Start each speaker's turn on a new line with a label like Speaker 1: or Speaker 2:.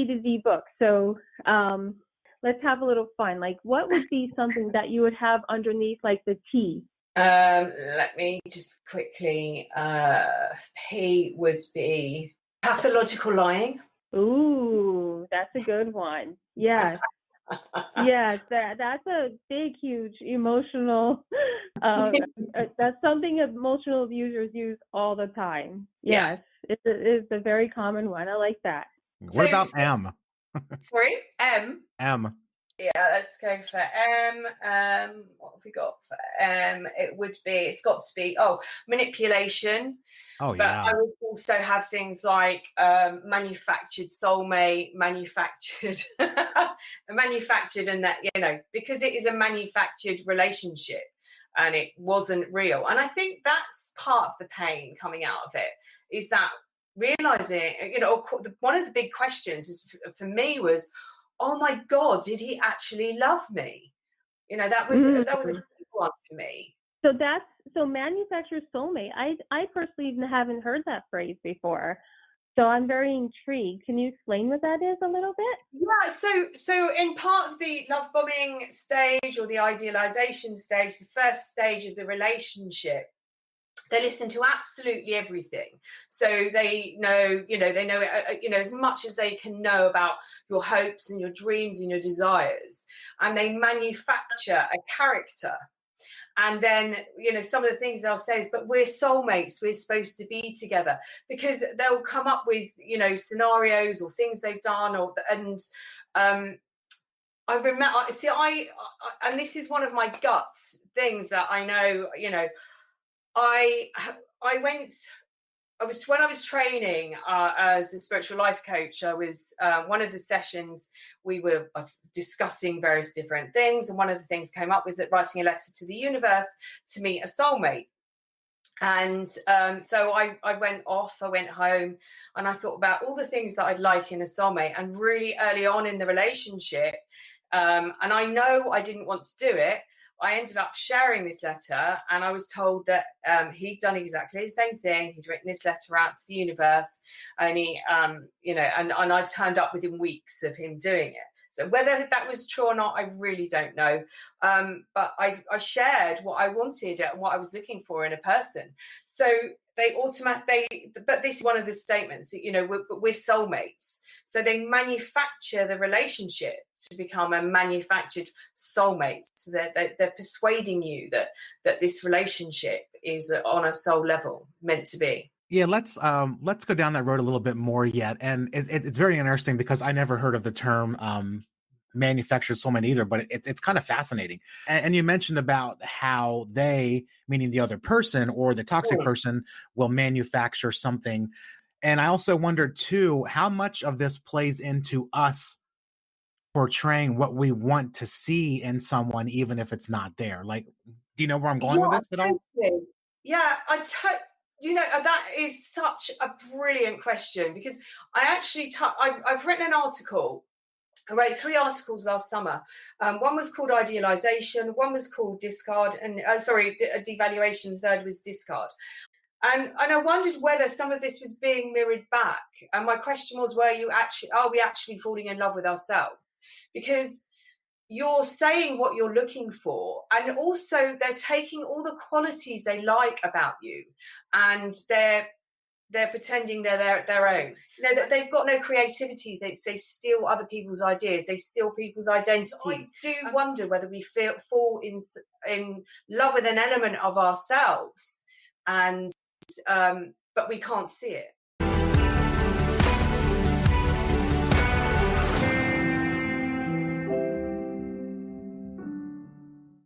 Speaker 1: to Z book. So let's have a little fun. Like, what would be something that you would have underneath, like the T?
Speaker 2: Let me just quickly, P would be pathological lying.
Speaker 1: Ooh, that's a good one. Yes. Yes, that's a big, huge emotional, that's something emotional abusers use all the time. Yes, it's a very common one. I like that.
Speaker 3: What about M?
Speaker 2: Sorry, M?
Speaker 3: M.
Speaker 2: Yeah, let's go for M. What have we got for M? It's got to be, manipulation.
Speaker 3: Oh,
Speaker 2: but
Speaker 3: yeah.
Speaker 2: I would also have things like manufactured soulmate, manufactured, and that, because it is a manufactured relationship and it wasn't real. And I think that's part of the pain coming out of it, is that realizing, one of the big questions for me was, oh my God, did he actually love me? That was a big one for me.
Speaker 1: So manufactured soulmate. I personally haven't heard that phrase before. So I'm very intrigued. Can you explain what that is a little bit?
Speaker 2: Yeah, so in part of the love bombing stage or the idealization stage, the first stage of the relationship, they listen to absolutely everything. So they know, as much as they can know about your hopes and your dreams and your desires. And they manufacture a character. And then, some of the things they'll say is, but we're soulmates, we're supposed to be together. Because they'll come up with, scenarios or things they've done. I remember, and this is one of my guts things that I know, when I was training as a spiritual life coach, I was one of the sessions we were discussing various different things, and one of the things came up was that writing a letter to the universe to meet a soulmate. And so I went home, and I thought about all the things that I'd like in a soulmate. And really early on in the relationship, and I know I didn't want to do it, I ended up sharing this letter, and I was told that he'd done exactly the same thing. He'd written this letter out to the universe, and he, and I turned up within weeks of him doing it. So whether that was true or not, I really don't know. But I shared what I wanted and what I was looking for in a person. So but this is one of the statements that, we're soulmates. So they manufacture the relationship to become a manufactured soulmate. So they're persuading you that this relationship is on a soul level meant to be.
Speaker 3: Yeah, let's go down that road a little bit more yet. And it's very interesting because I never heard of the term manufactured soulmate either, but it's kind of fascinating. And you mentioned about how they, meaning the other person or the toxic person, will manufacture something. And I also wondered too, how much of this plays into us portraying what we want to see in someone, even if it's not there. Like, do you know where I'm going with this at all?
Speaker 2: Yeah, that is such a brilliant question, because I actually, I've written an article. I wrote 3 articles last summer. One was called Idealization, one was called Discard, and Devaluation, the third was Discard. And I wondered whether some of this was being mirrored back. And my question was, are we actually falling in love with ourselves? Because you're saying what you're looking for, and also they're taking all the qualities they like about you, and they're pretending they're their own. That they've got no creativity. They steal other people's ideas. They steal people's identities. I do wonder whether we fall in love with an element of ourselves, and but we can't see it.